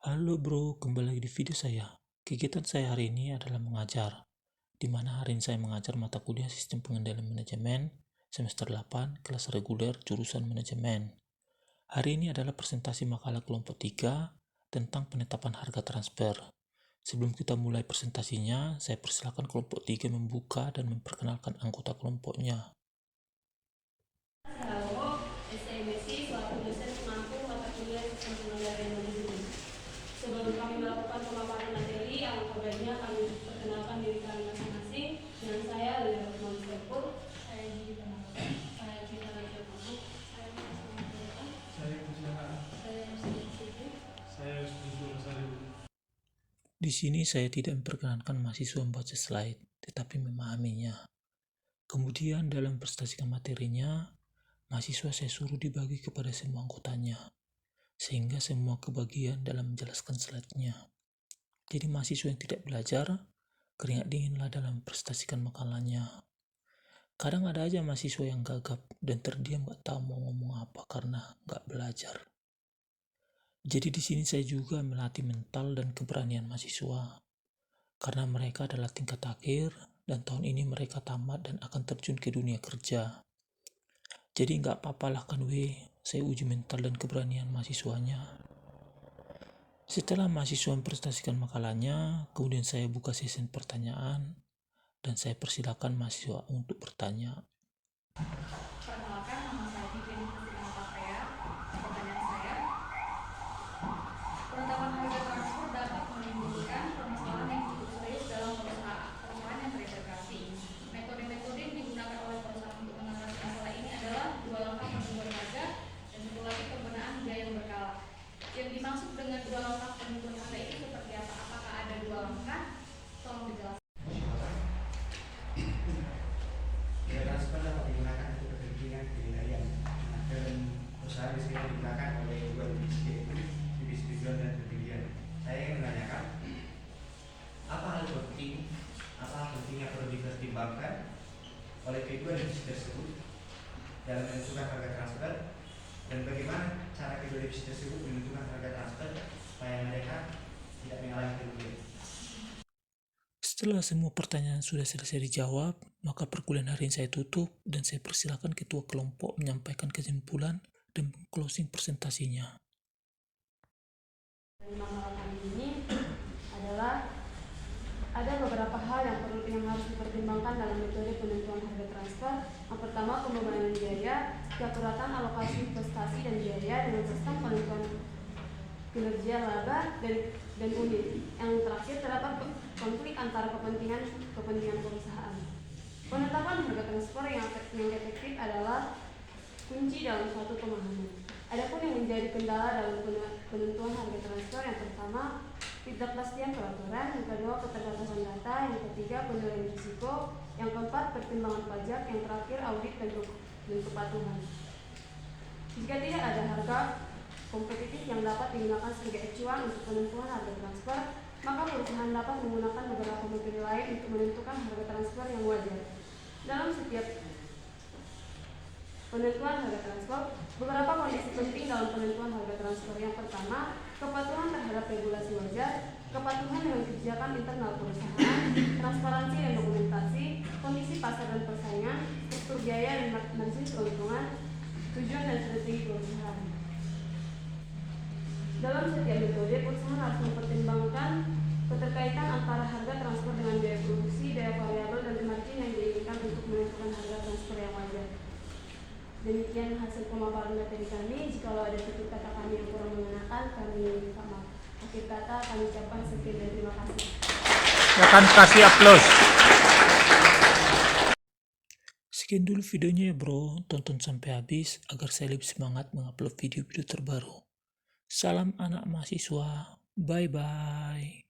Halo bro, kembali lagi di video saya. Kegiatan saya hari ini adalah mengajar, di mana hari ini saya mengajar mata kuliah Sistem Pengendalian Manajemen semester 8, kelas reguler jurusan Manajemen. Hari ini adalah presentasi makalah kelompok 3 tentang penetapan harga transfer. Sebelum kita mulai presentasinya, saya persilakan kelompok 3 membuka dan memperkenalkan anggota kelompoknya. Halo, saya Messi, selaku dosen pengampu mata kuliah Sistem Pengendalian Manajemen. Sebelum kami melakukan pemaparan materi, alangkah baiknya kami perkenalkan diri kami masing-masing. Dengan saya, Lili Rahman Sepur, saya Gita Nawawi, saya Gita Raja Mabuk, saya Muhammad Muhammad, saya Muhammad, saya Siti, saya Yusuf. Di sini saya tidak memperkenankan mahasiswa membaca slide, tetapi memahaminya. Kemudian dalam presentasikan materinya, mahasiswa saya suruh dibagi kepada semua anggotanya, sehingga semua kebagian dalam menjelaskan slide-nya. Jadi mahasiswa yang tidak belajar, keringat dinginlah dalam presentasikan makalahnya. Kadang ada aja mahasiswa yang gagap dan terdiam gak tahu mau ngomong apa karena gak belajar. Jadi di sini saya juga melatih mental dan keberanian mahasiswa, karena mereka adalah tingkat akhir dan tahun ini mereka tamat dan akan terjun ke dunia kerja. Jadi nggak apa-apalah kan saya uji mental dan keberanian mahasiswanya. Setelah mahasiswa mempresentasikan makalahnya, kemudian saya buka sesi pertanyaan dan saya persilakan mahasiswa untuk bertanya. Perkenalkan, nama saya Gita Nawawi. Pertanyaan saya, penetapan harga transfer dapat menimbulkan permasalahan yang cukup serius dalam perusahaan yang terintegrasi. Metode-metode yang digunakan oleh perusahaan untuk mengatasi masalah ini adalah 2 langkah penentuan harga dan 1 lagi pembenahan biaya yang berkala. Yang dimaksud dengan 2 langkah penentuan harga ini seperti apa? Apakah ada 2 langkah? Tolong dijelaskan. Biaya transfer dapat digunakan untuk kepentingan pengendalian dan usaha di sini digunakan oleh dua divisi tujuan dan ketinggian. Saya ingin menanyakan apa hal penting yang perlu dipertimbangkan oleh kedua divisi tersebut dalam menentukan harga transfer, dan bagaimana cara kedua divisi tersebut menentukan harga transfer supaya mereka tidak mengalami kerugian. Setelah semua pertanyaan sudah selesai dijawab, maka perkuliahan hari ini saya tutup dan saya persilakan ketua kelompok menyampaikan kesimpulan dan closing presentasinya. Dari makalah kami ini adalah ada beberapa hal yang harus dipertimbangkan dalam metode penentuan harga transfer. Yang pertama, pembebanan biaya, keakuratan alokasi investasi dan biaya dengan sistem penentuan kinerja laba dan unit. Yang terakhir, terdapat konflik antara kepentingan perusahaan. Penetapan harga transfer yang efektif adalah kunci dalam suatu pemahaman. Adapun yang menjadi kendala dalam penentuan harga transfer, yang pertama, ketidakpastian peraturan, yang kedua, keterbatasan data, yang ketiga, penilaian risiko, yang keempat, pertimbangan pajak, yang terakhir, audit dan kepatuhan. Jika tidak ada harga kompetitif yang dapat digunakan sebagai acuan untuk penentuan harga transfer, maka perusahaan dapat menggunakan beberapa metode lain untuk menentukan harga transfer yang wajar. Dalam setiap penentuan harga transfer, beberapa kondisi penting dalam penentuan harga transfer. Yang pertama, kepatuhan terhadap regulasi wajar, kepatuhan dengan kebijakan internal perusahaan, transparansi dan dokumentasi, kondisi pasar dan persaingan, struktur biaya dan margin keuntungan, tujuan dan strategi perusahaan. Dalam setiap metode, perusahaan harus mempertimbangkan keterkaitan antara harga transfer dengan biaya produksi, biaya variabel, dan margin yang diinginkan untuk menentukan harga transfer yang wajar. Demikian hasil pemaparan materi kami. Jika ada tutur kata kami yang kurang mengenakan, kami minta maaf. Akhir kata kami ucapkan sekian dan terima kasih. Silakan kasih aplaus. Sekian dulu videonya ya bro, tonton sampai habis agar saya lebih semangat mengupload video-video terbaru. Salam anak mahasiswa, bye-bye.